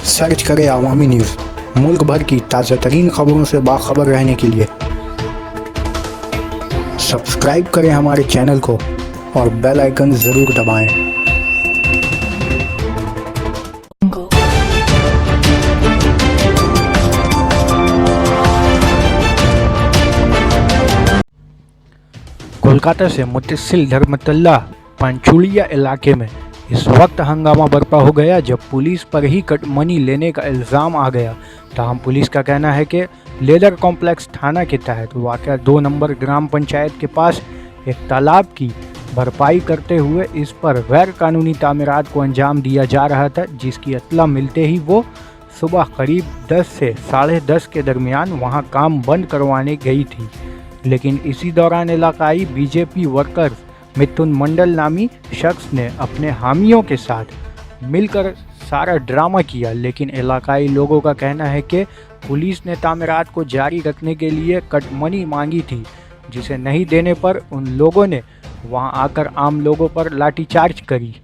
Search करें अवामी news. मुल्क भर की ताज़ा तरीन खबरों से बाखबर रहने के लिए सब्सक्राइब करें हमारे चैनल को और बेल आइकन ज़रूर दबाएं। कोलकाता से मुत्तसिल धर्मतल्ला पंचुलिया इलाके में इस वक्त हंगामा बरपा हो गया जब पुलिस पर ही कट मनी लेने का इल्ज़ाम आ गया। ताहम पुलिस का कहना है कि लेदर कॉम्प्लेक्स थाना के तहत वाक़या 2 नंबर ग्राम पंचायत के पास एक तालाब की भरपाई करते हुए इस पर गैर कानूनी तामीरात को अंजाम दिया जा रहा था, जिसकी इत्तला मिलते ही वो सुबह करीब 10 से 10:30 के दरमियान वहां काम बंद करवाने गई थी। लेकिन इसी दौरान इलाकाई बीजेपी वर्कर्स मिथुन मंडल नामी शख्स ने अपने हामियों के साथ मिलकर सारा ड्रामा किया। लेकिन इलाकाई लोगों का कहना है कि पुलिस ने तामीरात को जारी रखने के लिए कट मनी मांगी थी, जिसे नहीं देने पर उन लोगों ने वहां आकर आम लोगों पर लाठीचार्ज करी।